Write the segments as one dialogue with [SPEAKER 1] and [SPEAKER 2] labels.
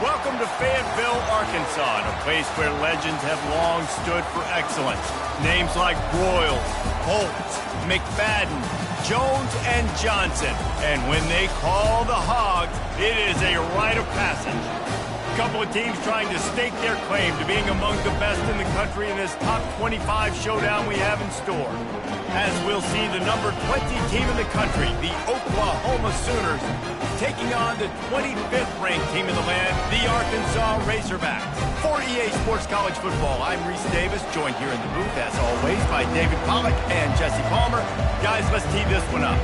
[SPEAKER 1] Welcome to Fayetteville, Arkansas, a place where legends have long stood for excellence. Names like Broyles, Holtz, McFadden, Jones, and Johnson. And when they call the Hog, it is a rite of passage. A couple of teams trying to stake their claim to being among the best in the country in this top 25 showdown we have in store. As we'll see the number 20 team in the country, the Oklahoma Sooners, taking on the 25th ranked team in the land, the Arkansas Razorbacks. For EA Sports College Football, I'm Reese Davis, joined here in the booth, as always, by David Pollack and Jesse Palmer. Guys, let's tee this one up.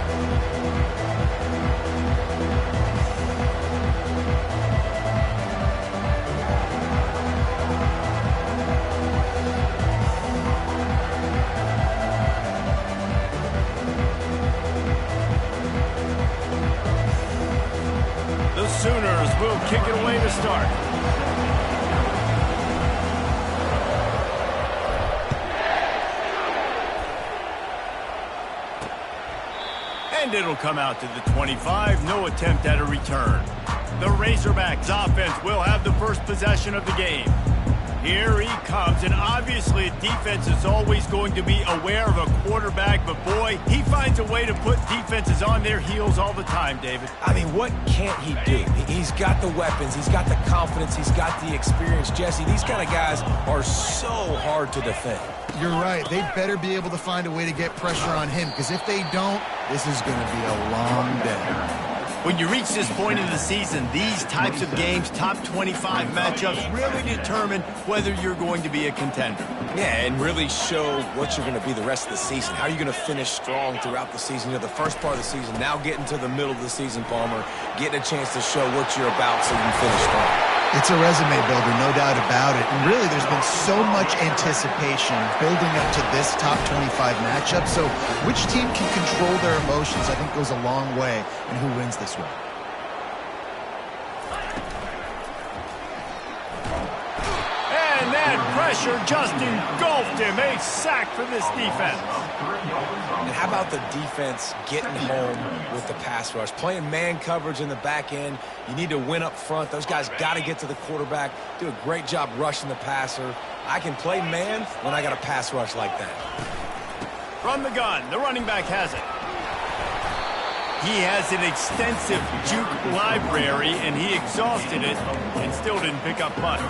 [SPEAKER 1] Sooners will kick it away to start. And it'll come out to the 25. No attempt at a return. The Razorbacks offense will have the first possession of the game. Here he comes, and obviously defense is always going to be aware of a quarterback, but boy, he finds a way to put defenses on their heels all the time, David.
[SPEAKER 2] I mean, what can't he do? He's got the weapons, he's got the confidence, he's got the experience. Jesse, these kind of guys are so hard to defend.
[SPEAKER 3] You're right. They better be able to find a way to get pressure on him, because if they don't, this is going to be a long day.
[SPEAKER 1] When you reach this point in the season, these types of games, top 25 matchups, really determine whether you're going to be a contender.
[SPEAKER 2] Yeah, and really show what you're going to be the rest of the season. How are you going to finish strong throughout the season? You know, the first part of the season, now getting to the middle of the season, Palmer, getting a chance to show what you're about so you can finish strong.
[SPEAKER 3] It's a resume builder, no doubt about it. And really, there's been so much anticipation building up to this top 25 matchup. So which team can control their emotions, I think, goes a long way in who wins this one.
[SPEAKER 1] And that pressure just engulfed him. A sack for this defense.
[SPEAKER 2] And how about the defense getting home with the pass rush? Playing man coverage in the back end. You need to win up front. Those guys got to get to the quarterback. Do a great job rushing the passer. I can play man when I got a pass rush like that.
[SPEAKER 1] From the gun, the running back has it. He has an extensive juke library, and he exhausted it and still didn't pick up much.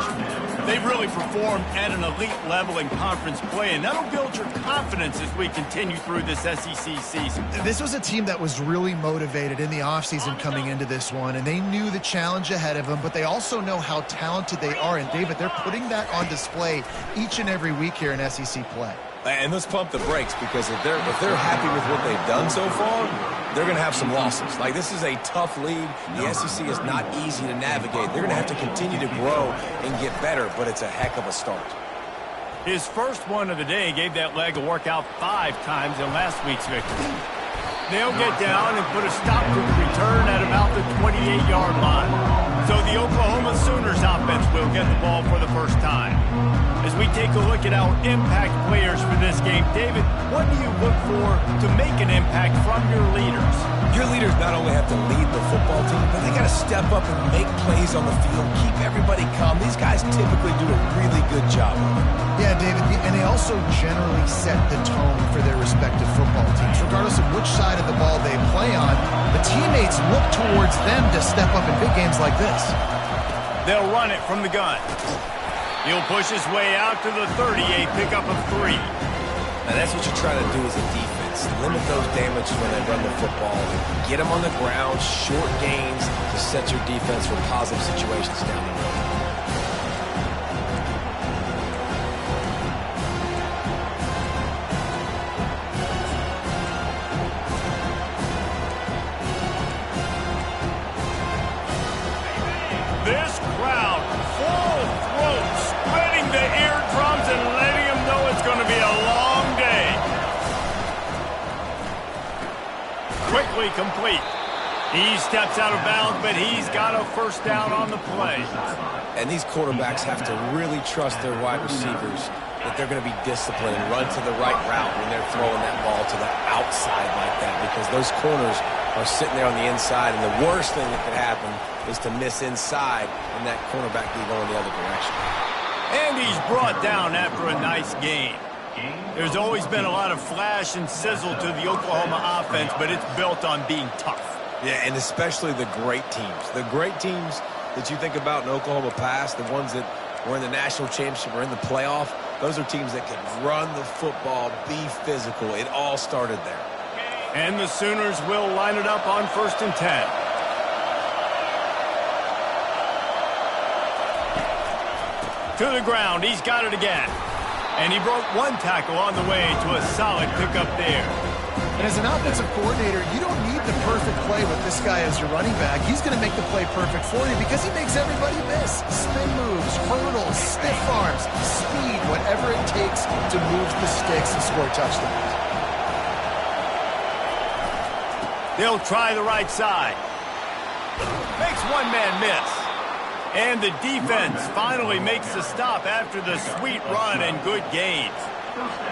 [SPEAKER 1] They've really performed at an elite level in conference play, and that'll build your confidence as we continue through this SEC season.
[SPEAKER 3] This was a team that was really motivated in the offseason coming into this one, and they knew the challenge ahead of them, but they also know how talented they are. And, David, they're putting that on display each and every week here in SEC play.
[SPEAKER 2] And let's pump the brakes, because if they're happy with what they've done so far, they're going to have some losses. Like, this is a tough league. The SEC is not easy to navigate. They're going to have to continue to grow and get better, but it's a heck of a start.
[SPEAKER 1] His first one of the day gave that leg a workout 5 times in last week's victory. They'll get down and put a stop to the return at about the 28-yard line. So the Oklahoma Sooners offense will get the ball for the first time. As we take a look at our impact players for this game, David, what do you look for to make an impact from your leaders?
[SPEAKER 2] Your leaders not only have to lead the football team, but they got to step up and make plays on the field, keep everybody calm. These guys typically do a really good job of it.
[SPEAKER 3] Yeah, David, and they also generally set the tone for their respective football teams. Regardless of which side of the ball they play on, the teammates look towards them to step up in big games like this.
[SPEAKER 1] They'll run it from the gun. He'll push his way out to the 38, pick up a 3.
[SPEAKER 2] Now that's what you're trying to do as a defense. Limit those damages when they run the football. Get them on the ground, short gains to set your defense for positive situations down the road.
[SPEAKER 1] This crowd, full throat, spreading the eardrums and letting them know it's going to be a long day. Quickly complete. He steps out of bounds, but he's got a first down on the play.
[SPEAKER 2] And these quarterbacks have to really trust their wide receivers that they're going to be disciplined and run to the right route when they're throwing that ball to the outside like that, because those corners are sitting there on the inside, and the worst thing that could happen is to miss inside and that cornerback be going the other direction.
[SPEAKER 1] And he's brought down after a nice gain. There's always been a lot of flash and sizzle to the Oklahoma offense, but it's built on being tough.
[SPEAKER 2] Yeah, and especially the great teams. The great teams that you think about in Oklahoma past, the ones that were in the national championship or in the playoff, those are teams that can run the football, be physical. It all started there.
[SPEAKER 1] And the Sooners will line it up on 1st and 10. To the ground. He's got it again. And he broke one tackle on the way to a solid pickup there.
[SPEAKER 3] And as an offensive coordinator, you don't need the perfect play with this guy as your running back. He's going to make the play perfect for you because he makes everybody miss. Spin moves, hurdles, stiff arms, speed, whatever it takes to move the sticks and score touchdowns.
[SPEAKER 1] They'll try the right side. Makes one man miss. And the defense finally makes the stop after the sweet run and good gains.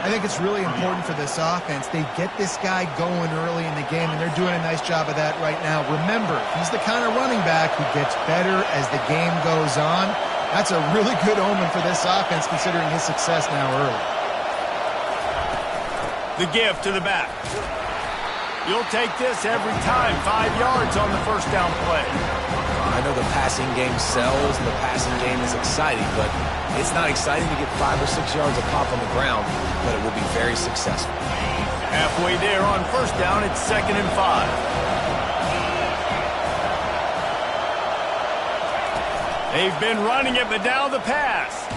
[SPEAKER 3] I think it's really important for this offense. They get this guy going early in the game, and they're doing a nice job of that right now. Remember, he's the kind of running back who gets better as the game goes on. That's a really good omen for this offense, considering his success now early.
[SPEAKER 1] The give to the back. You'll take this every time. 5 yards on the first down play.
[SPEAKER 2] I know the passing game sells and the passing game is exciting, but it's not exciting to get 5 or 6 yards of pop on the ground, but it will be very successful.
[SPEAKER 1] Halfway there on first down, it's 2nd and 5. They've been running it, but now the pass.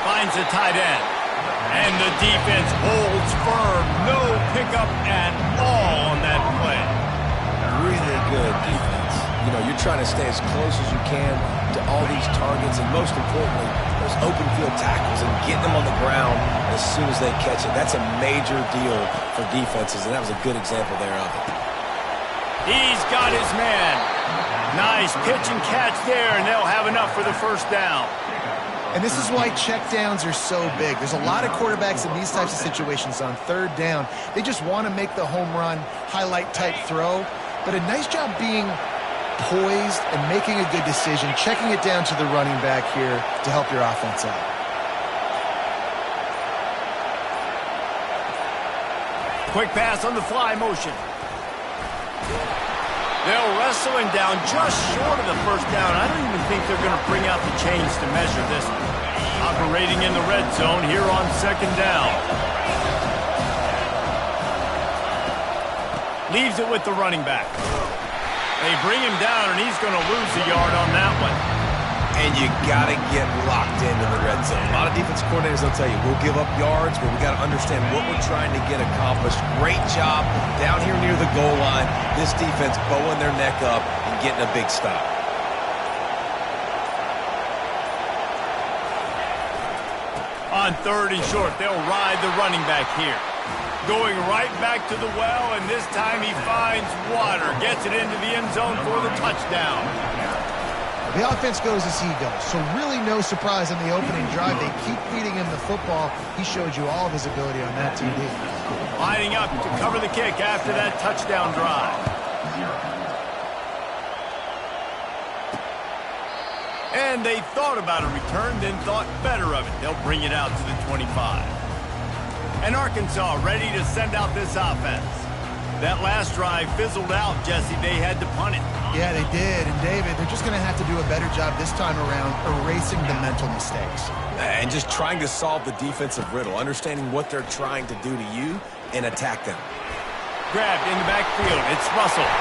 [SPEAKER 1] Finds a tight end. And the defense holds firm. No pickup at all on that play.
[SPEAKER 2] Really good defense. You know, you're trying to stay as close as you can to all these targets, and most importantly, those open field tackles and get them on the ground as soon as they catch it. That's a major deal for defenses, and that was a good example there of it.
[SPEAKER 1] He's got his man. Nice pitch and catch there, and they'll have enough for the first down.
[SPEAKER 3] And this is why checkdowns are so big. There's a lot of quarterbacks in these types of situations on 3rd down. They just want to make the home run, highlight-type throw, but a nice job being poised and making a good decision, checking it down to the running back here to help your offense out.
[SPEAKER 1] Quick pass on the fly motion. They'll wrestle him down just short of the first down. I don't even think they're going to bring out the chains to measure this one. Operating in the red zone here on 2nd down. Leaves it with the running back. They bring him down, and he's going to lose a yard on that one.
[SPEAKER 2] And you got to get locked into the red zone. A lot of defense coordinators will tell you, we'll give up yards, but we got to understand what we're trying to get accomplished. Great job down here near the goal line. This defense bowing their neck up and getting a big stop.
[SPEAKER 1] On 3rd and short, they'll ride the running back here. Going right back to the well, and this time he finds water. Gets it into the end zone for the touchdown.
[SPEAKER 3] The offense goes as he goes, so really no surprise on the opening drive. They keep feeding him the football. He showed you all of his ability on that TD.
[SPEAKER 1] Lining up to cover the kick after that touchdown drive. And they thought about a return, then thought better of it. They'll bring it out to the 25. And Arkansas ready to send out this offense. That last drive fizzled out, Jesse. They had to punt it.
[SPEAKER 3] Yeah, they did. And, David, they're just going to have to do a better job this time around erasing the mental mistakes.
[SPEAKER 2] And just trying to solve the defensive riddle, understanding what they're trying to do to you and attack them.
[SPEAKER 1] Grabbed in the backfield. It's Russell.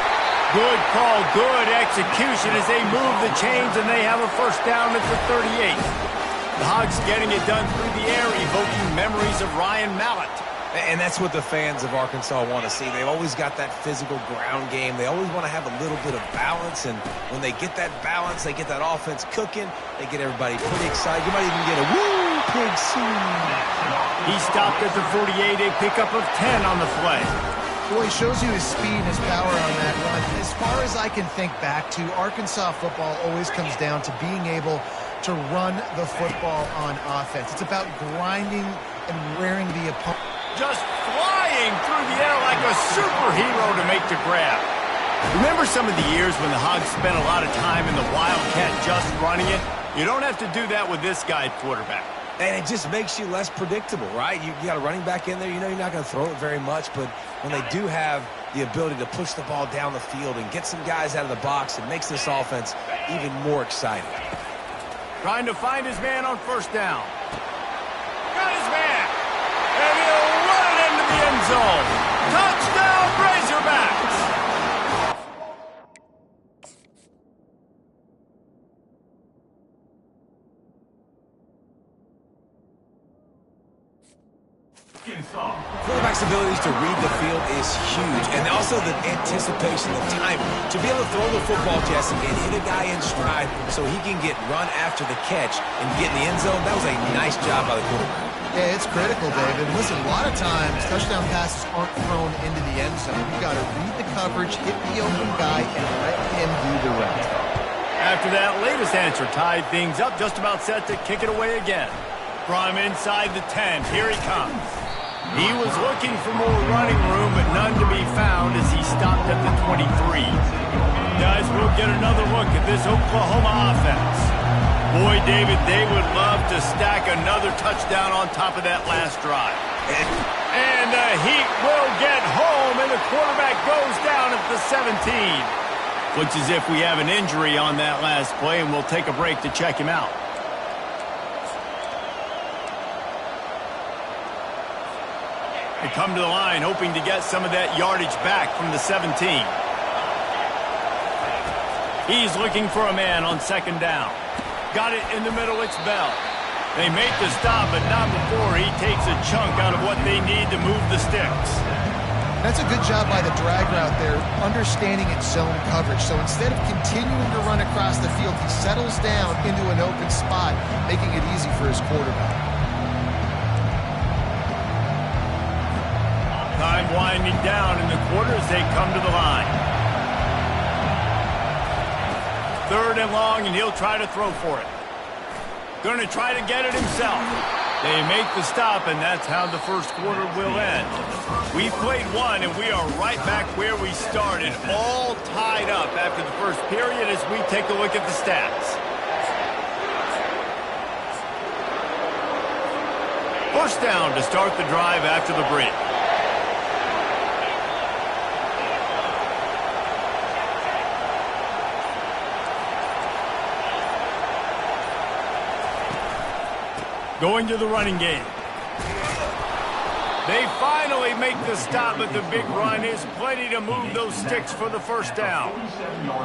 [SPEAKER 1] Good call, good execution as they move the chains, and they have a first down at the 38. The Hogs getting it done through the air, evoking memories of Ryan Mallett.
[SPEAKER 2] And that's what the fans of Arkansas want to see. They've always got that physical ground game. They always want to have a little bit of balance, and when they get that balance, they get that offense cooking, they get everybody pretty excited. You might even get a woo, pig scene.
[SPEAKER 1] He stopped at the 48, a pickup of 10 on the play.
[SPEAKER 3] Well, he shows you his speed and his power on that run. As far as I can think back to, Arkansas football always comes down to being able to run the football on offense. It's about grinding and wearing the opponent.
[SPEAKER 1] Just flying flying through the air like a superhero to make the grab. Remember some of the years when the Hogs spent a lot of time in the Wildcat just running it? You don't have to do that with this guy at quarterback.
[SPEAKER 2] And it just makes you less predictable, right? You got a running back in there. You know you're not going to throw it very much, but when they do have the ability to push the ball down the field and get some guys out of the box, it makes this offense even more exciting.
[SPEAKER 1] Trying to find his man on first down. Got his man. And he'll run it into the end zone. Touchdown, Razorbacks!
[SPEAKER 2] Quarterback's abilities to read the field is huge, and also the anticipation, the timing. To be able to throw the football, Jesse, and hit a guy in stride so he can get run after the catch and get in the end zone, that was a nice job by the quarterback.
[SPEAKER 3] Yeah, it's critical, David. Listen, a lot of times touchdown passes aren't thrown into the end zone. You've got to read the coverage, hit the open guy, and let him do the rest.
[SPEAKER 1] After that latest answer tied things up, just about set to kick it away again. From inside the 10, here he comes. He was looking for more running room, but none to be found as he stopped at the 23. Guys, we'll get another look at this Oklahoma offense. Boy, David, they would love to stack another touchdown on top of that last drive. And the Heat will get home, and the quarterback goes down at the 17. Looks as if we have an injury on that last play, and we'll take a break to check him out. They come to the line hoping to get some of that yardage back from the 17. He's looking for a man on second down. Got it in the middle, it's Bell. They make the stop, but not before he takes a chunk out of what they need to move the sticks.
[SPEAKER 3] That's a good job by the drag route there, understanding its zone coverage. So instead of continuing to run across the field, he settles down into an open spot, making it easy for his quarterback.
[SPEAKER 1] Time winding down in the quarter as they come to the line. Third and long, and he'll try to throw for it. Going to try to get it himself. They make the stop, and that's how the first quarter will end. We've played one, and we are right back where we started, all tied up after the first period as we take a look at the stats. First down to start the drive after the break. Going to the running game. They finally make the stop, but the big run is plenty to move those sticks for the first down.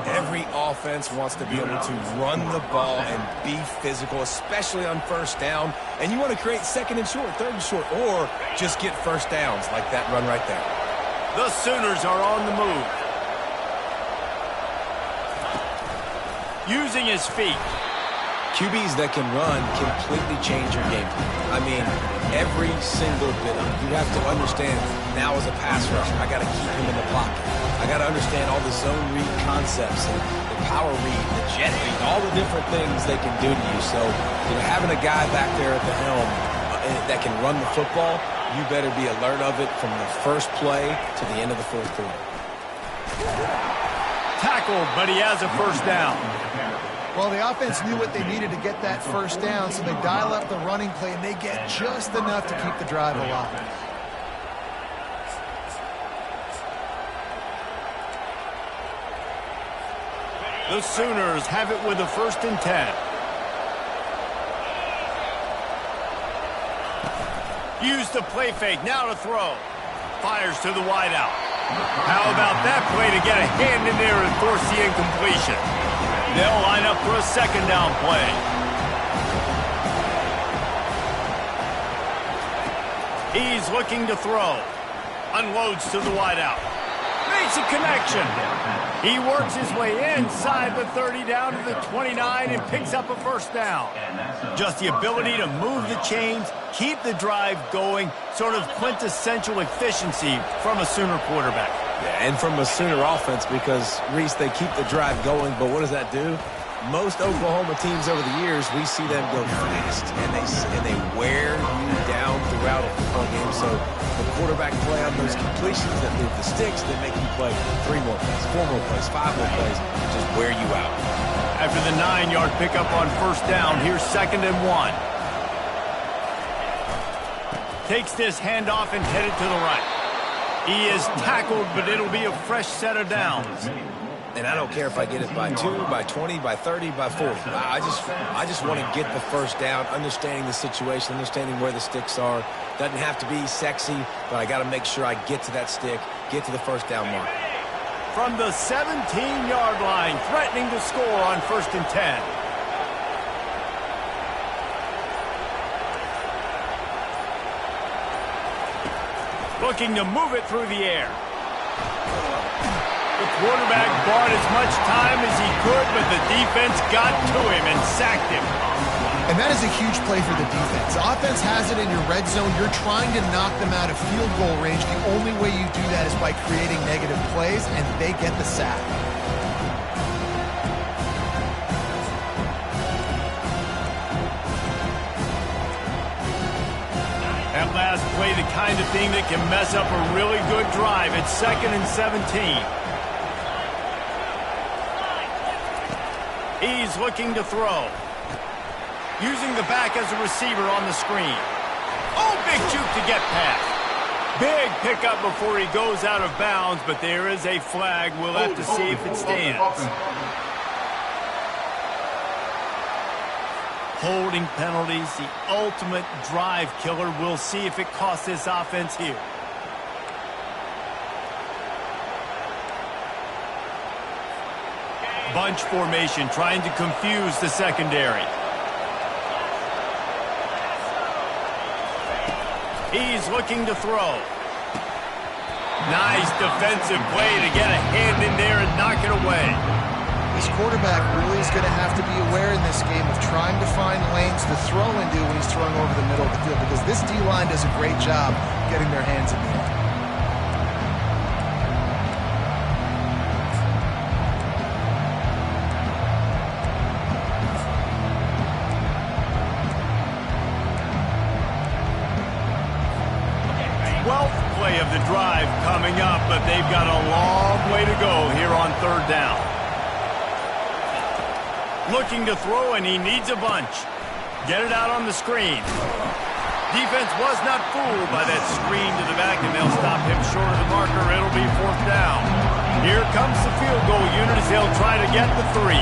[SPEAKER 2] Every offense wants to be able to run the ball and be physical, especially on first down. And you want to create second and short, third and short, or just get first downs like that run right there.
[SPEAKER 1] The Sooners are on the move. Using his feet.
[SPEAKER 2] QBs that can run completely change your game plan. I mean, every single bit of it. You have to understand, now as a pass rusher, I got to keep him in the pocket. I got to understand all the zone read concepts and the power read, the jet read, all the different things they can do to you. So, having a guy back there at the helm that can run the football, you better be alert of it from the first play to the end of the fourth quarter.
[SPEAKER 1] Tackled, but he has a first down.
[SPEAKER 3] Well, the offense knew what they needed to get that first down, so they dial up the running play, and they get just enough to keep the drive alive.
[SPEAKER 1] The Sooners have it with a 1st and 10. Use the play fake, now to throw. Fires to the wideout. How about that play to get a hand in there and force the incompletion? They'll line up for a second down play. He's looking to throw. Unloads to the wideout. Makes a connection. He works his way inside the 30 down to the 29 and picks up a first down. Just the ability to move the chains, keep the drive going, sort of quintessential efficiency from a Sooner quarterback.
[SPEAKER 2] Yeah, and from a Sooner offense because, Reese, they keep the drive going, but what does that do? Most Oklahoma teams over the years, we see them go fast, and they wear you down throughout a football game. So the quarterback play on those completions that move the sticks, then make you play 3 more plays, 4 more plays, 5 more plays, just wear you out.
[SPEAKER 1] After the 9-yard pickup on first down, here's 2nd and 1. Takes this handoff and headed to the right. He is tackled, but it'll be a fresh set of downs.
[SPEAKER 2] And I don't care if I get it by 2, by 20, by 30, by 40. I just want to get the first down, understanding the situation, understanding where the sticks are. Doesn't have to be sexy, but I got to make sure I get to that stick, get to the first down mark.
[SPEAKER 1] From the 17-yard line, threatening to score on 1st and 10. Looking to move it through the air. The quarterback bought as much time as he could, but the defense got to him and sacked him.
[SPEAKER 3] And that is a huge play for the defense. The offense has it in your red zone. You're trying to knock them out of field goal range. The only way you do that is by creating negative plays, and they get the sack.
[SPEAKER 1] That last play, the kind of thing that can mess up a really good drive. It's 2nd and 17. He's looking to throw. Using the back as a receiver on the screen. Oh, big juke to get past. Big pickup before he goes out of bounds, but there is a flag. We'll have to see if it stands. Holding penalties, the ultimate drive killer. We'll see if it costs this offense here. Bunch formation, trying to confuse the secondary. He's looking to throw. Nice defensive play to get a hand in there and knock it away.
[SPEAKER 3] This quarterback really is going to have to be aware in this game of trying to find lanes to throw into when he's throwing over the middle of the field, because this D-line does a great job getting their hands in the air.
[SPEAKER 1] Play of the drive coming up, but they've got a long way to go here on 3rd down. Looking to throw, and he needs a bunch. Get it out on the screen. Defense was not fooled by that screen to the back, and they'll stop him short of the marker. It'll be 4th down. Here comes the field goal unit as they'll try to get the 3.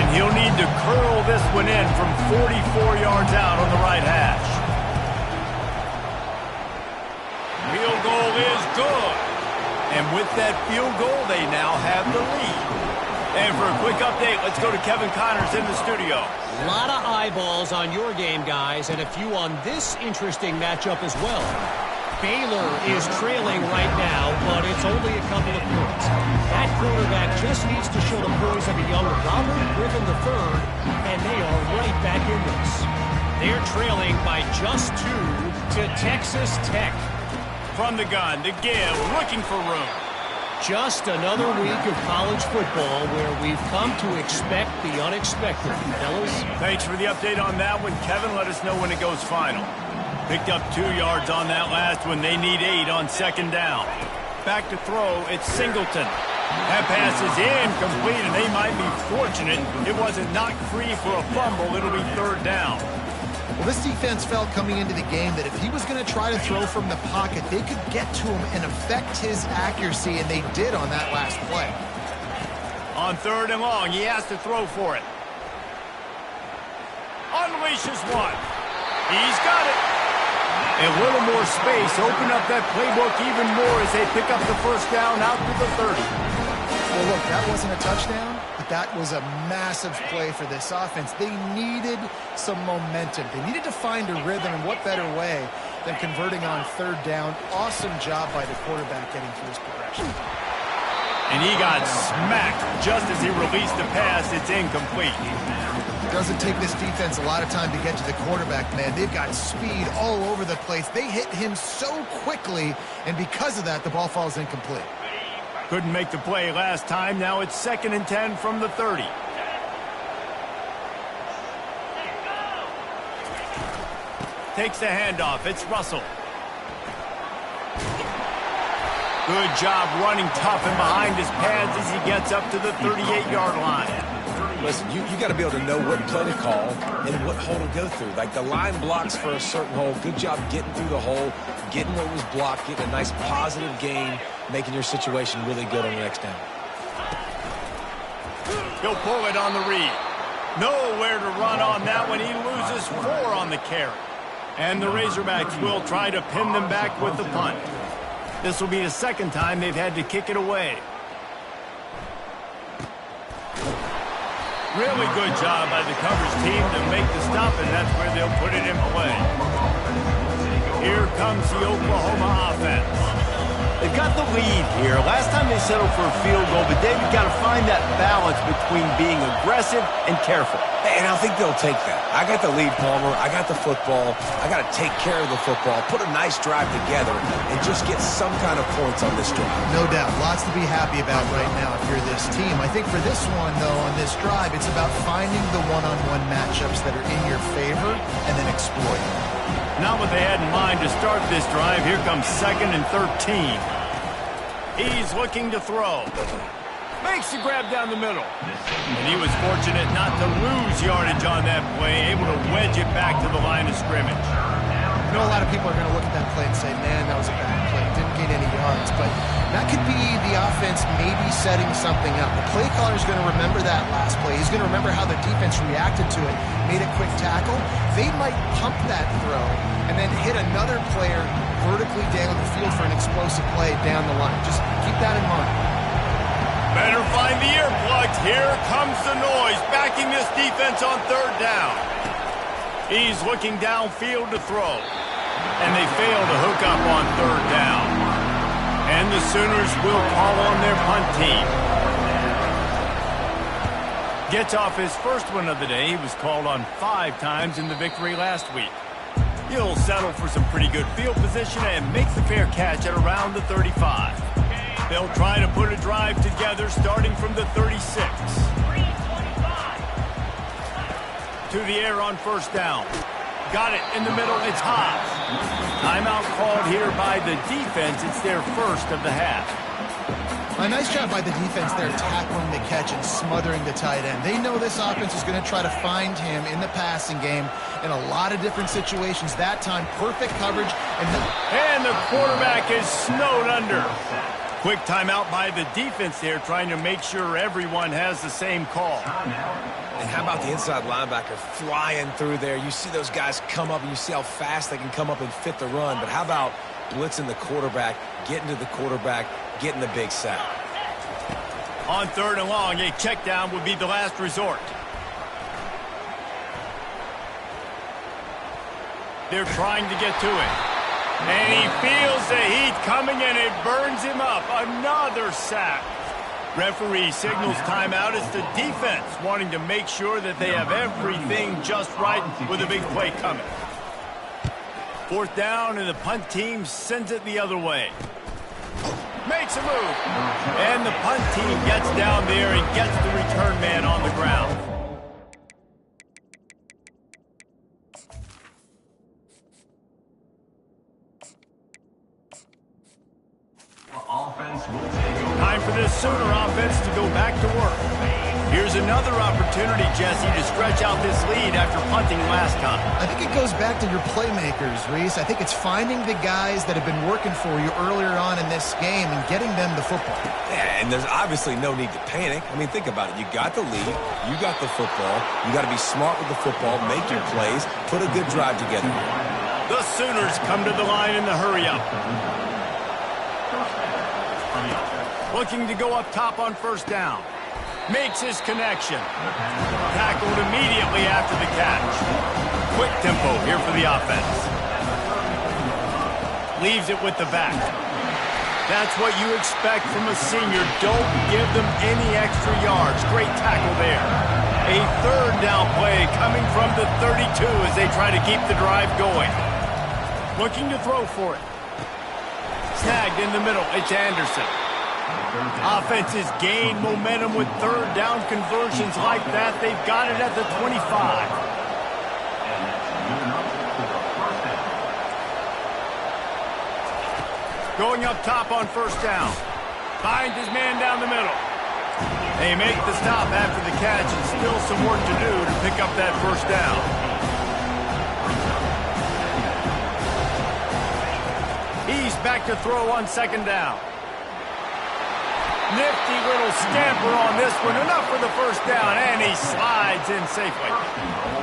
[SPEAKER 1] And he'll need to curl this one in from 44 yards out on the right hash. Field goal is good. And with that field goal, they now have the lead. And for a quick update, let's go to Kevin Connors in the studio.
[SPEAKER 4] A lot of eyeballs on your game, guys, and a few on this interesting matchup as well. Baylor is trailing right now, but it's only a couple of points. That quarterback just needs to show the poise of a young Robert Griffin III, and they are right back in this. They're trailing by just 2 to Texas Tech.
[SPEAKER 1] From the gun, to give, looking for room.
[SPEAKER 4] Just another week of college football where we've come to expect the unexpected, fellas.
[SPEAKER 1] Thanks for the update on that one, Kevin. Let us know when it goes final. Picked up 2 yards on that last one. They need 8 on 2nd down. Back to throw, it's Singleton. That pass is incomplete, and they might be fortunate it wasn't knocked free for a fumble. It'll be 3rd down.
[SPEAKER 3] Well, this defense felt coming into the game that if he was going to try to throw from the pocket, they could get to him and affect his accuracy, and they did on that last play.
[SPEAKER 1] On 3rd and long, he has to throw for it. Unleashes one. He's got it. A little more space, open up that playbook even more as they pick up the 1st down out to the 30.
[SPEAKER 3] Well, look, that wasn't a touchdown, but that was a massive play for this offense. They needed some momentum. They needed to find a rhythm, and what better way than converting on 3rd down. Awesome job by the quarterback getting through his progression.
[SPEAKER 1] And he got smacked just as he released the pass. It's incomplete.
[SPEAKER 3] It doesn't take this defense a lot of time to get to the quarterback, man. They've got speed all over the place. They hit him so quickly, and because of that, the ball falls incomplete.
[SPEAKER 1] Couldn't make the play last time. Now it's 2nd and 10 from the 30. Takes the handoff. It's Russell. Good job running tough and behind his pads as he gets up to the 38-yard line.
[SPEAKER 2] Listen, you got to be able to know what play to call and what hole to go through. Like the line blocks for a certain hole. Good job getting through the hole, getting what was blocked, getting a nice positive gain, making your situation really good on the next down.
[SPEAKER 1] He'll pull it on the read. Nowhere to run on that one. He loses 4 on the carry. And the Razorbacks will try to pin them back with the punt. This will be the second time they've had to kick it away. Really good job by the coverage team to make the stop, and that's where they'll put it in play. Here comes the Oklahoma offense.
[SPEAKER 5] They've got the lead here. Last time they settled for a field goal, but they've got to find that balance between being aggressive and careful.
[SPEAKER 2] And I think they'll take that. I got the lead, Palmer. I got the football. I got to take care of the football, put a nice drive together, and just get some kind of points on this drive.
[SPEAKER 3] No doubt. Lots to be happy about right now if you're this team. I think for this one, though, on this drive, it's about finding the one-on-one matchups that are in your favor and then exploiting them.
[SPEAKER 1] Not what they had in mind to start this drive. Here comes 2nd and 13. He's looking to throw. Makes the grab down the middle. And he was fortunate not to lose yardage on that play, able to wedge it back to the line of scrimmage.
[SPEAKER 3] I know a lot of people are going to look at that play and say, man, that was a bad play. Didn't gain any yards. But that could be the offense maybe setting something up. The play caller is going to remember that last play. He's going to remember how the defense reacted to it, made a quick tackle. They might pump that throw and then hit another player vertically down the field for an explosive play down the line. Just keep that in mind.
[SPEAKER 1] Better find the earplugs. Here comes the noise, backing this defense on 3rd down. He's looking downfield to throw. And they fail to hook up on 3rd down. And the Sooners will call on their punt team. Gets off his first one of the day. He was called on 5 times in the victory last week. He'll settle for some pretty good field position and makes the fair catch at around the 35. They'll try to put a drive together starting from the 36. To the air on 1st down. Got it in the middle. It's hot. Timeout called here by the defense. It's their first of the half.
[SPEAKER 3] A nice job by the defense there tackling the catch and smothering the tight end. They know this offense is going to try to find him in the passing game in a lot of different situations. That time, perfect coverage.
[SPEAKER 1] And the quarterback is snowed under. Quick timeout by the defense there, trying to make sure everyone has the same call.
[SPEAKER 2] And how about the inside linebacker flying through there? You see those guys come up, and you see how fast they can come up and fit the run. But how about blitzing the quarterback, getting to the quarterback, getting the big sack?
[SPEAKER 1] On 3rd and long, a check down would be the last resort. They're trying to get to it. And he feels the heat coming, and it burns him up. Another sack. Referee signals timeout. It's the defense wanting to make sure that they have everything just right with a big play coming. 4th down, and the punt team sends it the other way. Makes a move. And the punt team gets down there and gets the return man on the ground. Time for this Sooner offense to go back to work. Here's another opportunity, Jesse, to stretch out this lead after punting last time.
[SPEAKER 3] I think it goes back to your playmakers, Reese. I think it's finding the guys that have been working for you earlier on in this game and getting them the football.
[SPEAKER 2] Yeah, and there's obviously no need to panic. I mean, think about it. You got the lead. You got the football. You got to be smart with the football, make your plays, put a good drive together.
[SPEAKER 1] The Sooners come to the line in the hurry-up. Looking to go up top on 1st down. Makes his connection. Tackled immediately after the catch. Quick tempo here for the offense. Leaves it with the back. That's what you expect from a senior. Don't give them any extra yards. Great tackle there. A 3rd down play coming from the 32 as they try to keep the drive going. Looking to throw for it. Snagged in the middle. It's Anderson. Offenses gain momentum with 3rd down conversions like that. They've got it at the 25. Going up top on first down. Finds his man down the middle. They make the stop after the catch, and still some work to do to pick up that first down. He's back to throw on second down. Nifty little scamper on this one. Enough for the first down, and he slides in safely.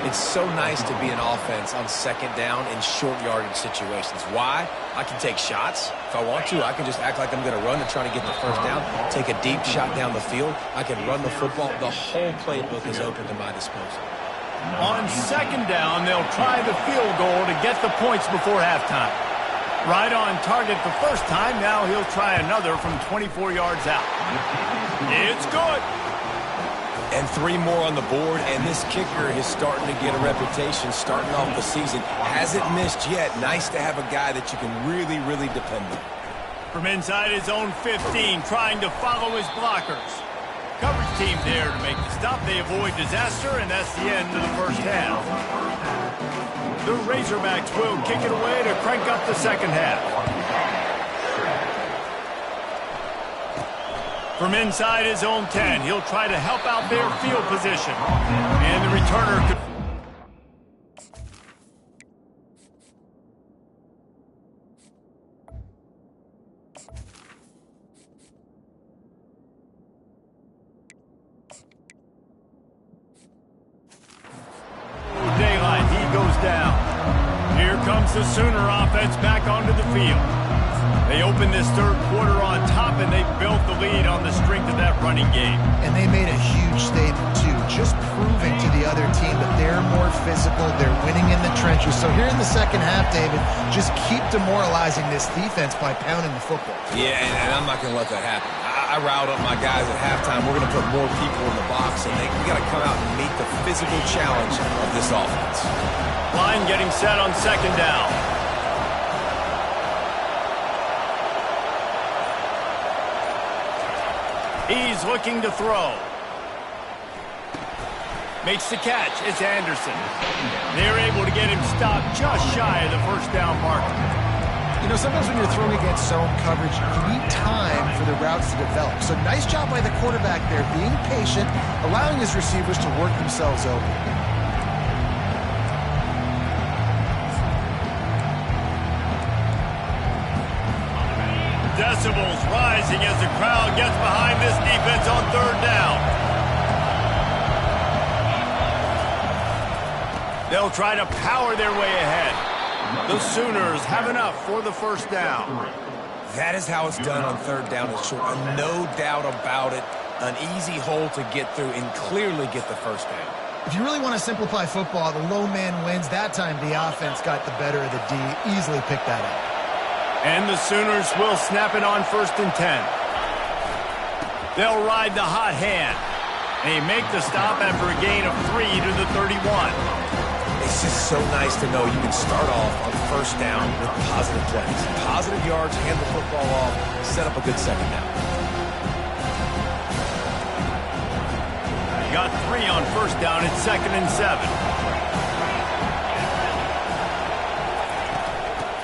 [SPEAKER 2] It's so nice to be an offense on second down in short yardage situations. Why? I can take shots. If I want to, I can just act like I'm going to run to try to get the first down, take a deep shot down the field. I can run the football. The whole playbook is open to my disposal.
[SPEAKER 1] On second down, they'll try the field goal to get the points before halftime. Right on target the first time. Now he'll try another from 24 yards out. It's good.
[SPEAKER 2] And 3 more on the board, and this kicker is starting to get a reputation starting off the season. Hasn't missed yet. Nice to have a guy that you can really, really depend on.
[SPEAKER 1] From inside his own 15, trying to follow his blockers. Coverage team there to make the stop. They avoid disaster, and that's the end of the first half. The Razorbacks will kick it away to crank up the second half. From inside his own 10, he'll try to help out their field position. And the returner could... Daylight, he goes down. Here comes the Sooner offense back onto the field. They opened this third quarter on top, and they built the lead on the strength of that running game.
[SPEAKER 3] And they made a huge statement, too, just proving to the other team that they're more physical, they're winning in the trenches. So here in the second half, David, just keep demoralizing this defense by pounding the football.
[SPEAKER 2] Yeah, and I'm not going to let that happen. I riled up my guys at halftime. We're going to put more people in the box, and we got to come out and meet the physical challenge of this offense.
[SPEAKER 1] Line getting set on second down. He's looking to throw. Makes the catch. It's Anderson. They're able to get him stopped just shy of the first down marker.
[SPEAKER 3] You know, sometimes when you're throwing against zone coverage, you need time for the routes to develop. So nice job by the quarterback there, being patient, allowing his receivers to work themselves open.
[SPEAKER 1] Decibels rising as the crowd gets behind this defense on third down. They'll try to power their way ahead. The Sooners have enough for the first down.
[SPEAKER 2] That is how it's done on third down and short. No doubt about it. An easy hole to get through and clearly get the first down.
[SPEAKER 3] If you really want to simplify football, the low man wins. That time the offense got the better of the D. Easily picked that up.
[SPEAKER 1] And the Sooners will snap it on 1st and 10. They'll ride the hot hand. They make the stop after a gain of 3 to the 31.
[SPEAKER 2] It's just so nice to know you can start off on first down with positive plays. Positive yards, hand the football off, set up a good second down.
[SPEAKER 1] You got 3 on first down. It's 2nd and 7.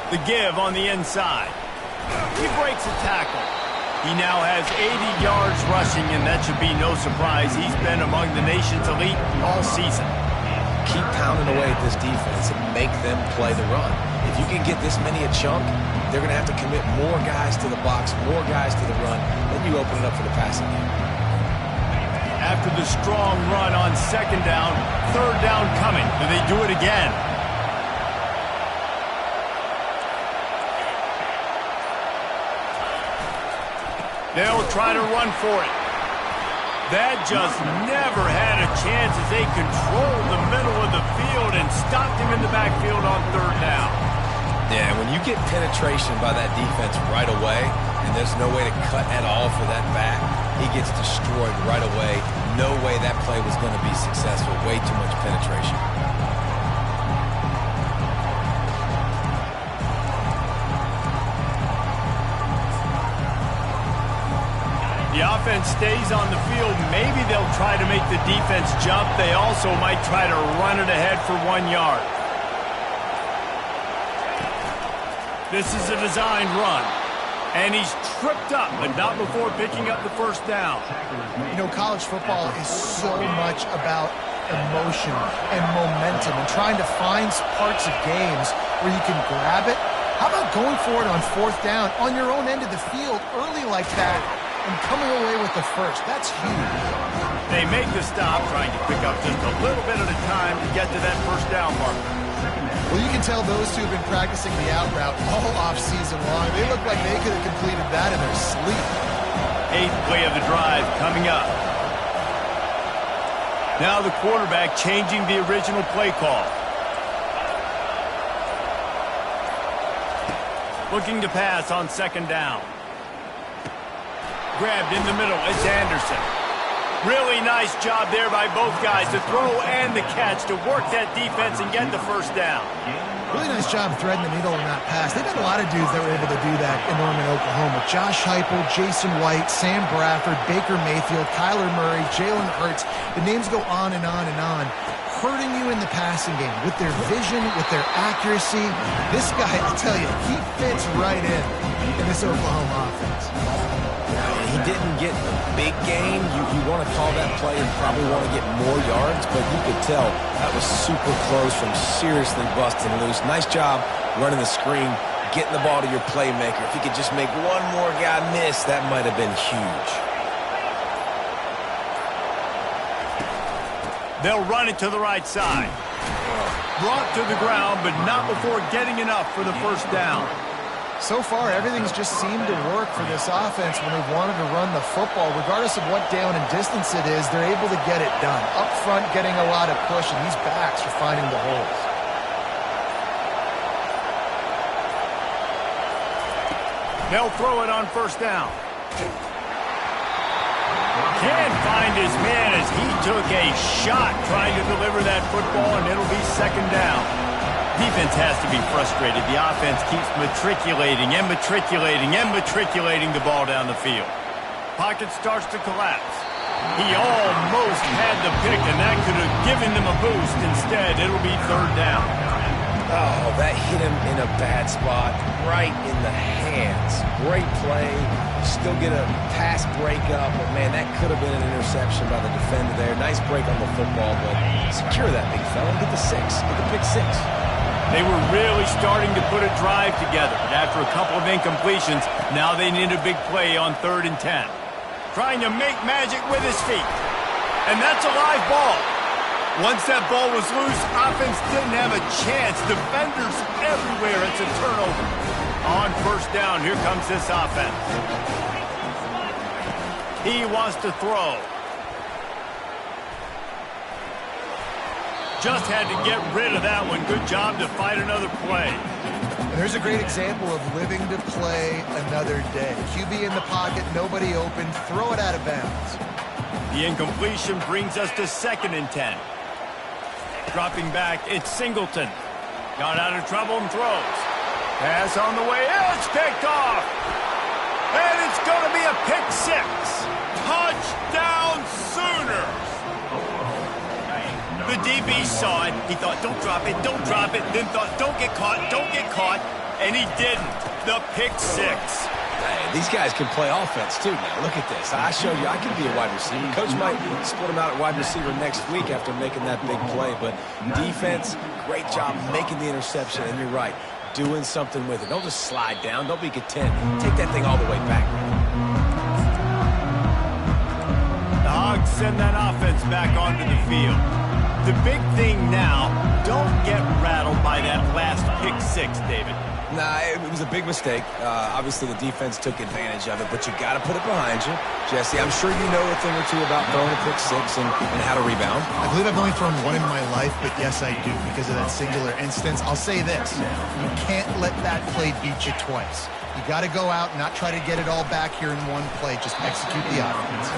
[SPEAKER 1] The give on the inside. He breaks a tackle. He now has 80 yards rushing, and that should be no surprise. He's been among the nation's elite all season.
[SPEAKER 2] Keep pounding away at this defense and make them play the run. If you can get this many a chunk, they're going to have to commit more guys to the box, more guys to the run. Then you open it up for the passing game.
[SPEAKER 1] After the strong run on second down, third down coming. Do they do it again? They'll try to run for it. That just never had a chance as they controlled the middle of the field and stopped him in the backfield on third down.
[SPEAKER 2] Yeah, when you get penetration by that defense right away, and there's no way to cut at all for that back, he gets destroyed right away. No way that play was going to be successful. Way too much penetration.
[SPEAKER 1] The offense stays on the field. Maybe they'll try to make the defense jump. They also might try to run it ahead for 1 yard. This is a designed run. And he's tripped up, but not before picking up the first down.
[SPEAKER 3] You know, college football is so much about emotion and momentum and trying to find parts of games where you can grab it. How about going for it on fourth down on your own end of the field early like that and coming away with the first? That's huge.
[SPEAKER 1] They make the stop, trying to pick up just a little bit at a time to get to that first down marker.
[SPEAKER 3] Well, you can tell those two have been practicing the out route all off-season long. They look like they could have completed that in their sleep.
[SPEAKER 1] 8th play of the drive coming up. Now the quarterback changing the original play call. Looking to pass on second down. Grabbed in the middle. It's Anderson. Really nice job there by both guys to throw and the catch to work that defense and get the first down.
[SPEAKER 3] Really nice job threading the needle on that pass. They've had a lot of dudes that were able to do that in Norman, Oklahoma. Josh Heupel, Jason White, Sam Bradford, Baker Mayfield, Kyler Murray, Jalen Hurts. The names go on and on and on. Hurting you in the passing game with their vision, with their accuracy. This guy, I tell you, he fits right in this Oklahoma offense.
[SPEAKER 2] He didn't get a big gain. You want to call that play and probably want to get more yards, but you could tell that was super close from seriously busting loose. Nice job running the screen, getting the ball to your playmaker. If you could just make one more guy miss, that might have been huge.
[SPEAKER 1] They'll run it to the right side. Brought to the ground, but not before getting enough for the first down.
[SPEAKER 3] So far, everything's just seemed to work for this offense when they've wanted to run the football. Regardless of what down and distance it is, they're able to get it done. Up front, getting a lot of push, and these backs are finding the holes.
[SPEAKER 1] They'll throw it on first down. Can't find his man as he took a shot trying to deliver that football, and it'll be second down. Defense has to be frustrated. The offense keeps matriculating and matriculating and matriculating the ball down the field. Pocket starts to collapse. He almost had the pick, and that could have given them a boost. Instead, it'll be third down.
[SPEAKER 2] Oh, that hit him in a bad spot, right in the hands. Great play. Still get a pass breakup, but man, that could have been an interception by the defender there. Nice break on the football, but secure that big fella. Get the six. Get the pick six.
[SPEAKER 1] They were really starting to put a drive together. After a couple of incompletions, now they need a big play on 3rd and 10. Trying to make magic with his feet. And that's a live ball. Once that ball was loose, offense didn't have a chance. Defenders everywhere. It's a turnover. On first down, here comes this offense. He wants to throw. Just had to get rid of that one. Good job to fight another play.
[SPEAKER 3] And there's a great example of living to play another day. QB in the pocket, nobody open, throw it out of bounds.
[SPEAKER 1] The incompletion brings us to 2nd and 10. Dropping back, it's Singleton. Got out of trouble and throws. Pass on the way, it's picked off. And it's going to be a pick six. Touchdown Sooners. The DB saw it. He thought, don't drop it, don't drop it. Then thought, don't get caught. And he didn't. The pick six.
[SPEAKER 2] Hey, these guys can play offense, too, now. Look at this. I showed you I can be a wide receiver. Coach might split him out at wide receiver next week after making that big play. But defense, great job making the interception. And you're right, doing something with it. Don't just slide down. Don't be content. Take that thing all the way back.
[SPEAKER 1] The Hogs send that offense back onto the field. The big thing now, don't get rattled by that last pick six, David.
[SPEAKER 2] Nah, it was a big mistake. Obviously, the defense took advantage of it, but you got to put it behind you. Jesse, I'm sure you know a thing or two about throwing a pick six and how to rebound.
[SPEAKER 3] I believe I've only thrown one in my life, but yes, I do because of that singular instance. I'll say this. You can't let that play beat you twice. You got to go out and not try to get it all back here in one play. Just execute the offense.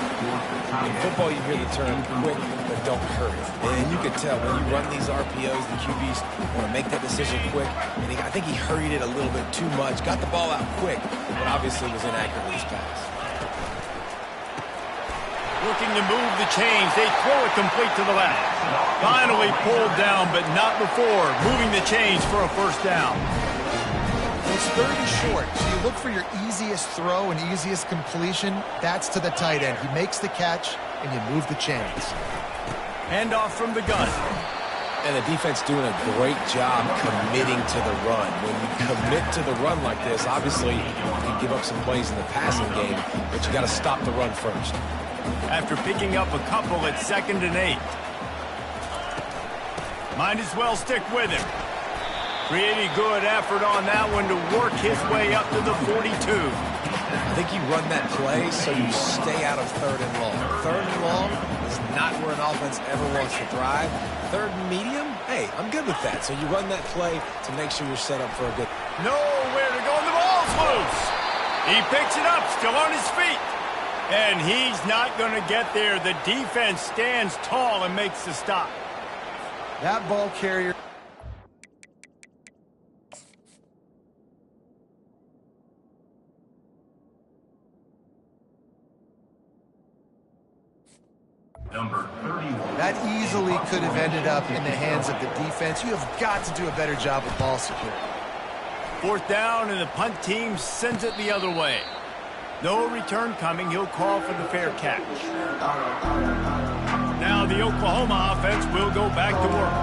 [SPEAKER 2] In football, you hear the term quick, but don't hurry. And you can tell when you run these RPOs, the QBs want to make that decision quick. And I think he hurried it a little bit too much. Got the ball out quick, but obviously was inaccurate with his pass.
[SPEAKER 1] Looking to move the chains. They throw it complete to the left. Finally pulled down, but not before moving the chains for a first down.
[SPEAKER 3] It's third and short. So you look for your easiest throw and easiest completion. That's to the tight end. He makes the catch, and you move the chains.
[SPEAKER 1] Handoff from the gun.
[SPEAKER 2] And the defense doing a great job committing to the run. When you commit to the run like this, obviously you can give up some plays in the passing game, but you got to stop the run first.
[SPEAKER 1] After picking up a couple at 2nd and 8. Might as well stick with him. Pretty good effort on that one to work his way up to the 42.
[SPEAKER 2] I think you run that play so you stay out of 3rd and long. 3rd and long is not where an offense ever wants to drive. 3rd and medium, hey, I'm good with that. So you run that play to make sure you're set up for a good...
[SPEAKER 1] Nowhere to go, and the ball's loose. He picks it up, still on his feet. And he's not going to get there. The defense stands tall and makes the stop.
[SPEAKER 3] That ball carrier...
[SPEAKER 6] Number 31.
[SPEAKER 3] That easily could have ended up in the hands of the defense. You have got to do a better job with ball security.
[SPEAKER 1] 4th down, and the punt team sends it the other way. No return coming. He'll call for the fair catch. Now the Oklahoma offense will go back to work.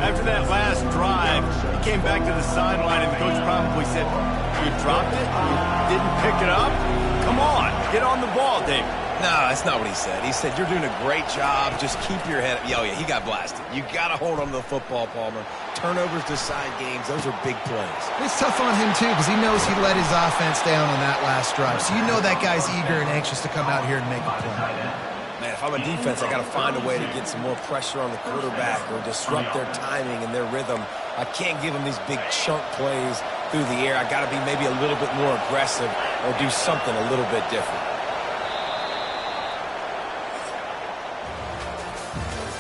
[SPEAKER 1] After that last drive, he came back to the sideline, and the coach probably said, "You dropped it? You didn't pick it up? Come on, get on the ball, David."
[SPEAKER 2] No, that's not what he said. He said, you're doing a great job. Just keep your head up. Oh, yeah, he got blasted. You got to hold on to the football, Palmer. Turnovers decide games. Those are big plays.
[SPEAKER 3] It's tough on him, too, because he knows he let his offense down on that last drive. So you know that guy's eager and anxious to come out here and make a play.
[SPEAKER 2] Man, if I'm a defense, I got to find a way to get some more pressure on the quarterback or disrupt their timing and their rhythm. I can't give them these big chunk plays through the air. I got to be maybe a little bit more aggressive or do something a little bit different.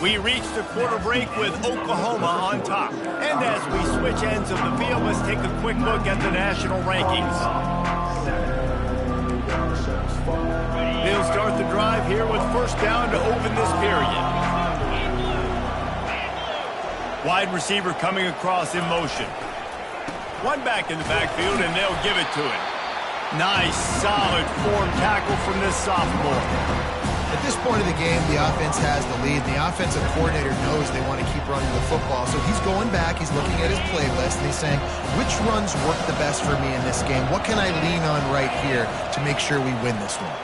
[SPEAKER 1] We reached a quarter break with Oklahoma on top. And as we switch ends of the field, let's take a quick look at the national rankings. They'll start the drive here with 1st down to open this period. Wide receiver coming across in motion. One back in the backfield, and they'll give it to him. Nice, solid form tackle from this sophomore.
[SPEAKER 3] At this point of the game, the offense has the lead. The offensive coordinator knows they want to keep running the football. So he's going back, he's looking at his playlist, and he's saying, which runs work the best for me in this game? What can I lean on right here to make sure we win this one?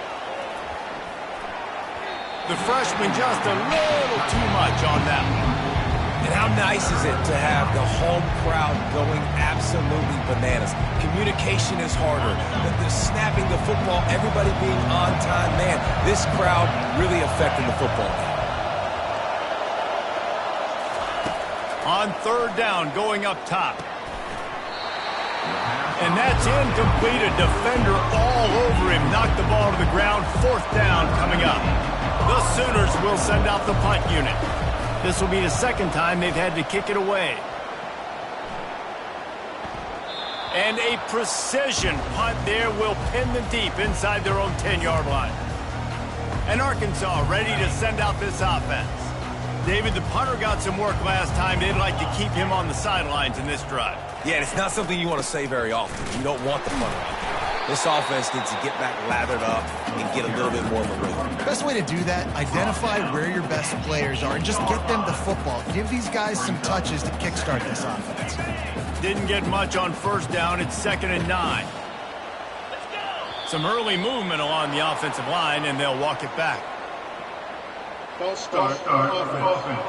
[SPEAKER 1] The freshman just a little too much on that one.
[SPEAKER 2] And how nice is it to have the home crowd going absolutely bananas? Communication is harder. The snapping the football, everybody being on time. Man, this crowd really affecting the football game.
[SPEAKER 1] On 3rd down, going up top. And that's incomplete. A defender all over him. Knocked the ball to the ground. 4th down coming up. The Sooners will send out the punt unit. This will be the 2nd time they've had to kick it away. And a precision punt there will pin them deep inside their own 10-yard line. And Arkansas ready to send out this offense. David, the punter got some work last time. They'd like to keep him on the sidelines in this drive.
[SPEAKER 2] Yeah, and it's not something you want to say very often. You don't want the punter out there. This offense needs to get back lathered up and get a little bit more of a rhythm.
[SPEAKER 3] Best way to do that, identify where your best players are and just get them the football. Give these guys some touches to kickstart this offense.
[SPEAKER 1] Didn't get much on 1st down. It's 2nd and 9. Some early movement along the offensive line, and they'll walk it back.
[SPEAKER 6] Start offense.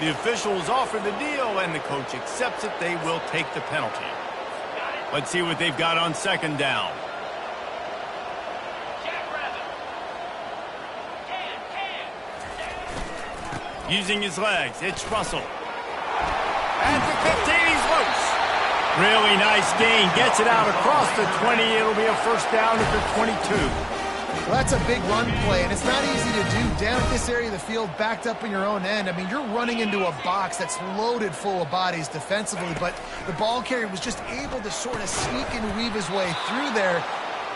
[SPEAKER 1] The officials offer the deal, and the coach accepts it. They will take the penalty. Let's see what they've got on 2nd down. Using his legs, it's Russell. At the 15, he's loose. Really nice gain. Gets it out across the 20. It'll be a 1st down at the 22.
[SPEAKER 3] Well, that's a big run play, and it's not easy to do down at this area of the field, backed up in your own end. I mean, you're running into a box that's loaded full of bodies defensively, but the ball carrier was just able to sort of sneak and weave his way through there,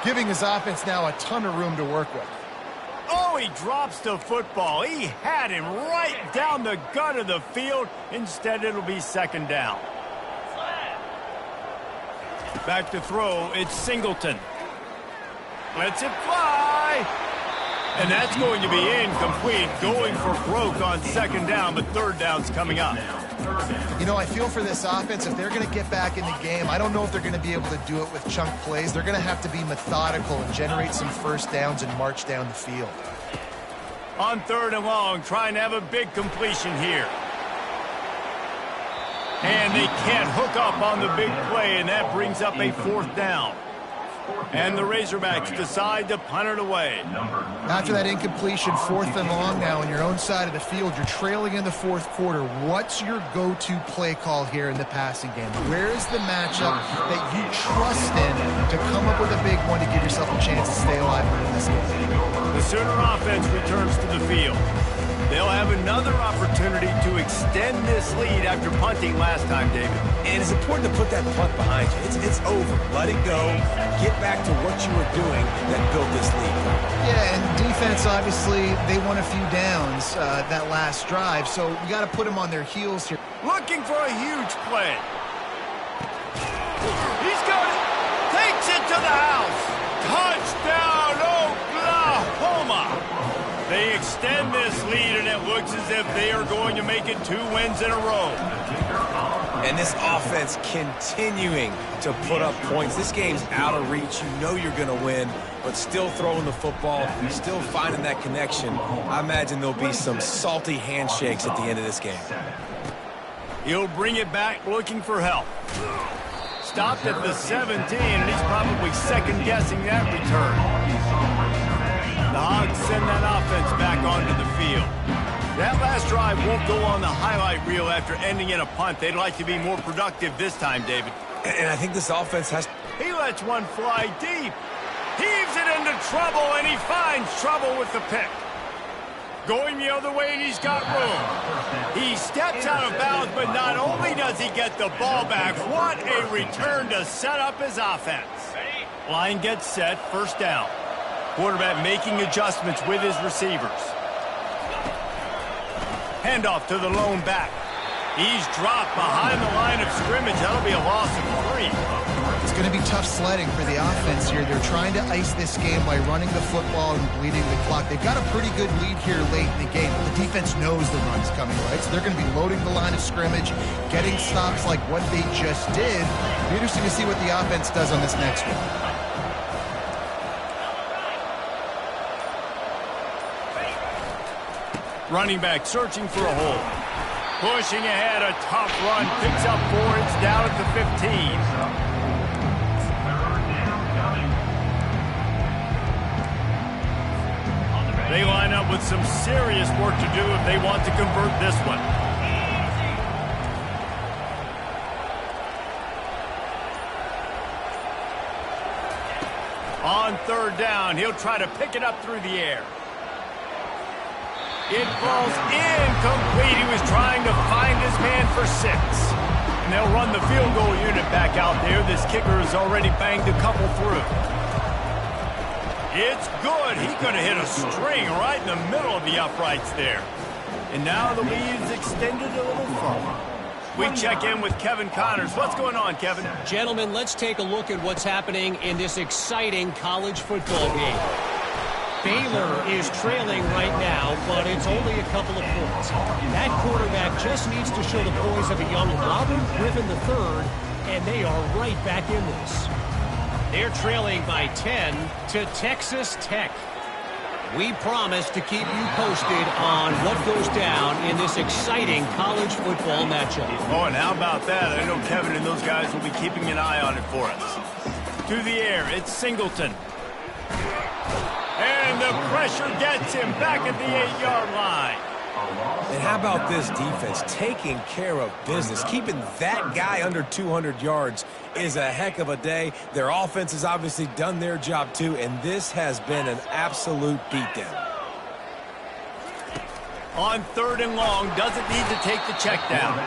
[SPEAKER 3] giving his offense now a ton of room to work with.
[SPEAKER 1] Oh, he drops the football. He had him right down the gut of the field. Instead, it'll be 2nd down. Back to throw, it's Singleton. Lets it fly. And that's going to be incomplete. Going for broke on second down, but third down's coming up.
[SPEAKER 3] You know, I feel for this offense, if they're going to get back in the game, I don't know if they're going to be able to do it with chunk plays. They're going to have to be methodical and generate some first downs and march down the field.
[SPEAKER 1] On third and long, trying to have a big completion here. And they can't hook up on the big play, and that brings up a fourth down. And the Razorbacks decide to punt it away.
[SPEAKER 3] After that incompletion, fourth and long now on your own side of the field, you're trailing in the fourth quarter. What's your go-to play call here in the passing game? Where is the matchup that you trust in to come up with a big one to give yourself a chance to stay alive in this game?
[SPEAKER 1] The Sooner offense returns to the field. They'll have another opportunity to extend this lead after punting last time, David.
[SPEAKER 2] And it's important to put that punt behind you. It's over. Let it go. Get back to what you were doing that built this lead.
[SPEAKER 3] Yeah, and defense, obviously, they won a few downs that last drive, so we got to put them on their heels here.
[SPEAKER 1] Looking for a huge play. He's got it. Takes it to the house. Touchdown, Oklahoma. They extend this lead, and it looks as if they are going to make it 2 wins in a row.
[SPEAKER 2] And this offense continuing to put up points. This game's out of reach. You know you're going to win, but still throwing the football, still finding that connection. I imagine there'll be some salty handshakes at the end of this game.
[SPEAKER 1] He'll bring it back looking for help. Stopped at the 17, and he's probably second-guessing that return. The Hogs send that offense back onto the field. That last drive won't go on the highlight reel after ending in a punt. They'd like to be more productive this time, David.
[SPEAKER 2] And I think this offense has...
[SPEAKER 1] He lets one fly deep. Heaves it into trouble, and he finds trouble with the pick. Going the other way, and he's got room. He steps out of bounds, but not only does he get the ball back, what a return to set up his offense. Line gets set, first down. Quarterback making adjustments with his receivers. Handoff to the lone back. He's dropped behind the line of scrimmage. That'll be a loss of 3.
[SPEAKER 3] It's going to be tough sledding for the offense here. They're trying to ice this game by running the football and bleeding the clock. They've got a pretty good lead here late in the game. The defense knows the run's coming, right? So they're going to be loading the line of scrimmage, getting stops like what they just did. It'll be interesting to see what the offense does on this next one.
[SPEAKER 1] Running back searching for a hole. Pushing ahead, a tough run. Picks up 4. It's down at the 15. They line up with some serious work to do if they want to convert this one. On third down, he'll try to pick it up through the air. It falls incomplete. He was trying to find his man for 6. And they'll run the field goal unit back out there. This kicker has already banged a couple through. It's good. He could have hit a string right in the middle of the uprights there. And now the lead is extended a little further. We check in with Kevin Connors. What's going on, Kevin?
[SPEAKER 4] Gentlemen, let's take a look at what's happening in this exciting college football game. Baylor is trailing right now, but it's only a couple of points. That quarterback just needs to show the poise of a young Robert Griffin III, and they are right back in this. They're trailing by 10 to Texas Tech. We promise to keep you posted on what goes down in this exciting college football matchup.
[SPEAKER 1] Oh, and how about that? I know Kevin and those guys will be keeping an eye on it for us. To the air, it's Singleton. And the pressure gets him back at the 8-yard line.
[SPEAKER 2] And how about this defense taking care of business? Keeping that guy under 200 yards is a heck of a day. Their offense has obviously done their job too, and this has been an absolute beatdown.
[SPEAKER 1] On third and long, doesn't need to take the check down.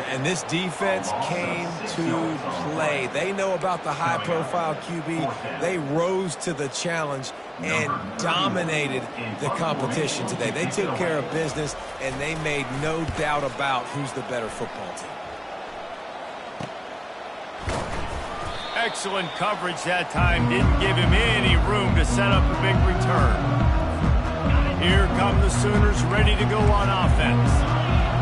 [SPEAKER 2] And this defense came to play. They know about the high-profile QB. They rose to the challenge and dominated the competition today. They took care of business, and they made no doubt about who's the better football team.
[SPEAKER 1] Excellent coverage that time. Didn't give him any room to set up a big return. Here come the Sooners ready to go on offense.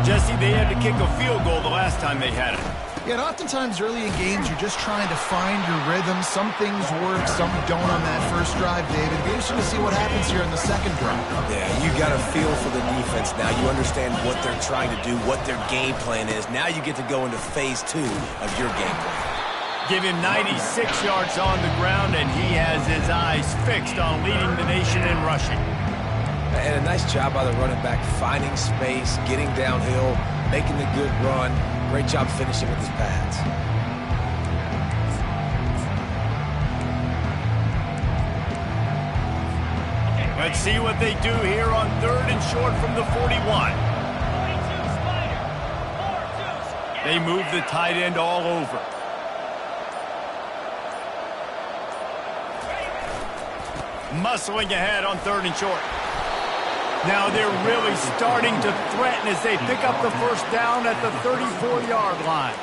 [SPEAKER 1] Jesse, they had to kick a field goal the last time they had it.
[SPEAKER 3] Yeah, and oftentimes early in games, you're just trying to find your rhythm. Some things work, some don't on that first drive, David. It'll be interesting to see what happens here in the second drive.
[SPEAKER 2] Yeah, you got a feel for the defense now. You understand what they're trying to do, what their game plan is. Now you get to go into phase 2 of your game plan.
[SPEAKER 1] Give him 96 yards on the ground, and he has his eyes fixed on leading the nation in rushing.
[SPEAKER 2] And a nice job by the running back, finding space, getting downhill, making the good run. Great job finishing with his pads.
[SPEAKER 1] Let's see what they do here on 3rd and short from the 41. They move the tight end all over. Muscling ahead on 3rd and short. Now they're really starting to threaten as they pick up the first down at the 34-yard line.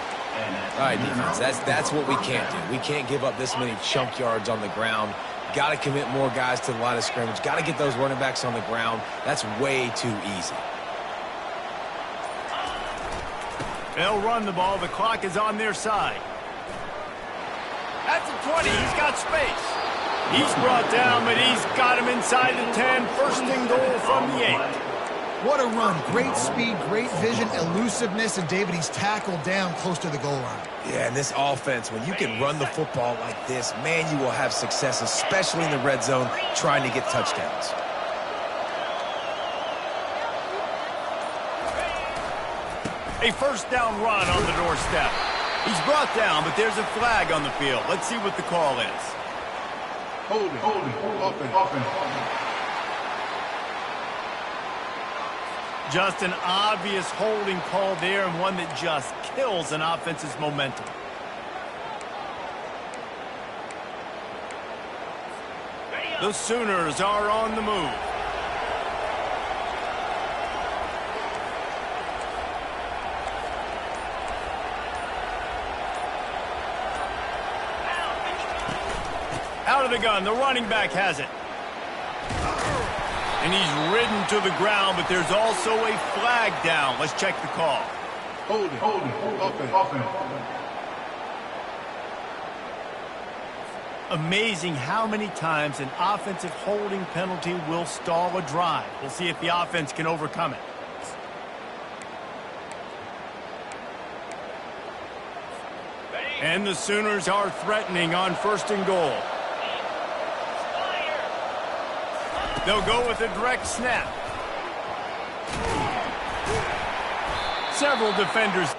[SPEAKER 2] All right, defense, that's what we can't do. We can't give up this many chunk yards on the ground. Got to commit more guys to the line of scrimmage. Got to get those running backs on the ground. That's way too easy.
[SPEAKER 1] They'll run the ball. The clock is on their side. At the 20, he's got space. He's brought down, but he's got him inside the 10. First and goal from the 8.
[SPEAKER 3] What a run. Great speed, great vision, elusiveness, and David, he's tackled down close to the goal line.
[SPEAKER 2] Yeah, and this offense, when you can run the football like this, man, you will have success, especially in the red zone, trying to get touchdowns.
[SPEAKER 1] A first down run on the doorstep. He's brought down, but there's a flag on the field. Let's see what the call is.
[SPEAKER 6] Holding, offense.
[SPEAKER 1] Just an obvious holding call there, and one that just kills an offense's momentum. The Sooners are on the move. Out of the gun, the running back has it. And he's ridden to the ground, but there's also a flag down. Let's check the call.
[SPEAKER 6] Holding, offense.
[SPEAKER 1] Amazing how many times an offensive holding penalty will stall a drive. We'll see if the offense can overcome it. And the Sooners are threatening on 1st and goal. They'll go with a direct snap. Several defenders.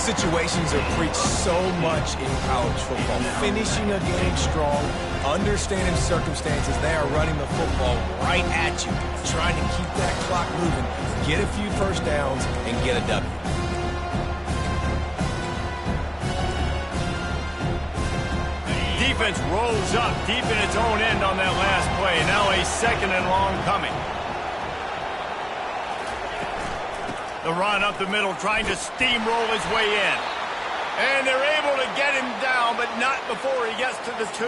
[SPEAKER 2] situations are preached so much in college football. Finishing a game strong, understanding circumstances. They are running the football right at you, trying to keep that clock moving, get a few first downs, and get a W.
[SPEAKER 1] Defense rolls up deep in its own end on that last play. Now a 2nd and long coming. The run up the middle, trying to steamroll his way in. And they're able to get him down, but not before he gets to the 2.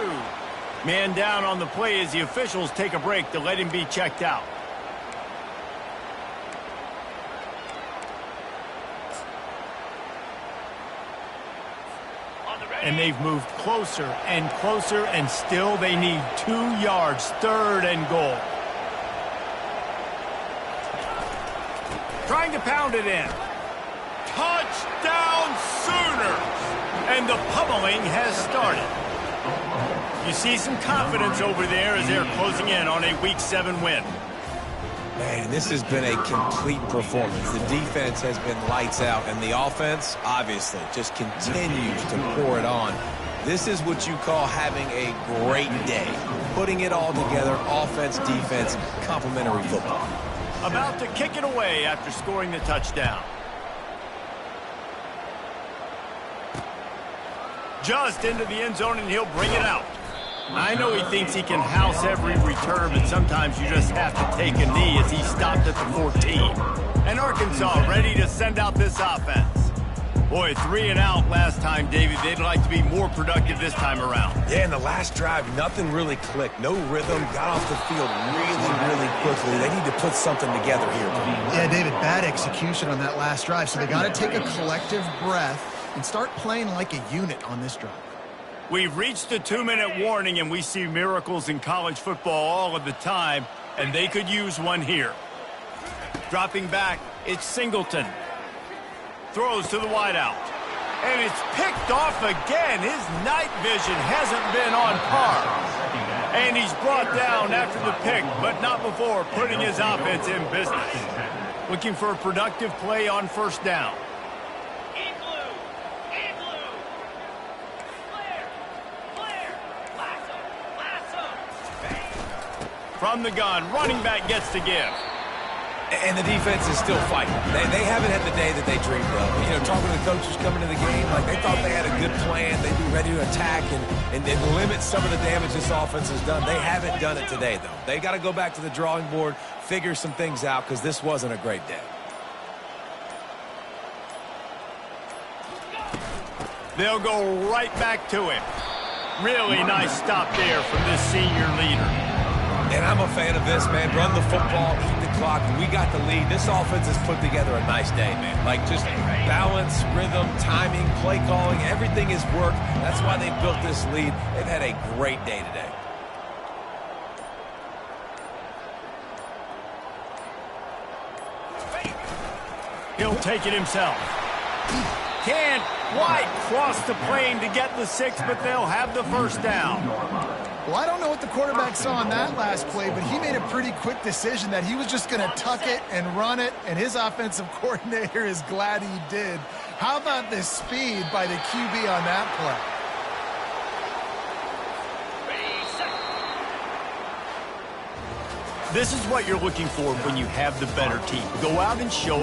[SPEAKER 1] Man down on the play as the officials take a break to let him be checked out. And they've moved closer and closer, and still they need 2 yards, 3rd and goal. Trying to pound it in. Touchdown Sooners! And the pummeling has started. You see some confidence over there as they're closing in on a Week 7 win.
[SPEAKER 2] Man, this has been a complete performance. The defense has been lights out, and the offense, obviously, just continues to pour it on. This is what you call having a great day. Putting it all together, offense, defense, complementary football.
[SPEAKER 1] About to kick it away after scoring the touchdown. Just into the end zone, and he'll bring it out. I know he thinks he can house every return, but sometimes you just have to take a knee as he stopped at the 14. And Arkansas ready to send out this offense. Boy, 3 and out last time, David. They'd like to be more productive this time around.
[SPEAKER 2] Yeah, in the last drive, nothing really clicked. No rhythm, got off the field really quickly. They need to put something together here.
[SPEAKER 3] Yeah, David, bad execution on that last drive, so they got to take a collective breath and start playing like a unit on this drive.
[SPEAKER 1] We've reached the 2-minute warning, and we see miracles in college football all of the time, and they could use one here. Dropping back, it's Singleton. Throws to the wideout. And it's picked off again. His night vision hasn't been on par. And he's brought down after the pick, but not before putting his offense in business. Looking for a productive play on 1st down. From the gun, running back gets to give.
[SPEAKER 2] And the defense is still fighting. They haven't had the day that they dreamed of. You know, talking to the coaches coming to the game, like they thought they had a good plan. They'd be ready to attack and limit some of the damage this offense has done. They haven't done it today, though. They got to go back to the drawing board, figure some things out, because this wasn't a great day.
[SPEAKER 1] They'll go right back to him. Really nice stop there from this senior leader.
[SPEAKER 2] And I'm a fan of this, man. Run the football, eat the clock. We got the lead. This offense has put together a nice day, man. Like just balance, rhythm, timing, play calling, everything has worked. That's why they built this lead. They've had a great day today.
[SPEAKER 1] He'll take it himself. Can't quite cross the plane to get the 6, but they'll have the 1st down.
[SPEAKER 3] Well, I don't know what the quarterback saw on that last play, but he made a pretty quick decision that he was just going to tuck it and run it, and his offensive coordinator is glad he did. How about the speed by the QB on that play?
[SPEAKER 1] This is what you're looking for when you have the better team. Go out and show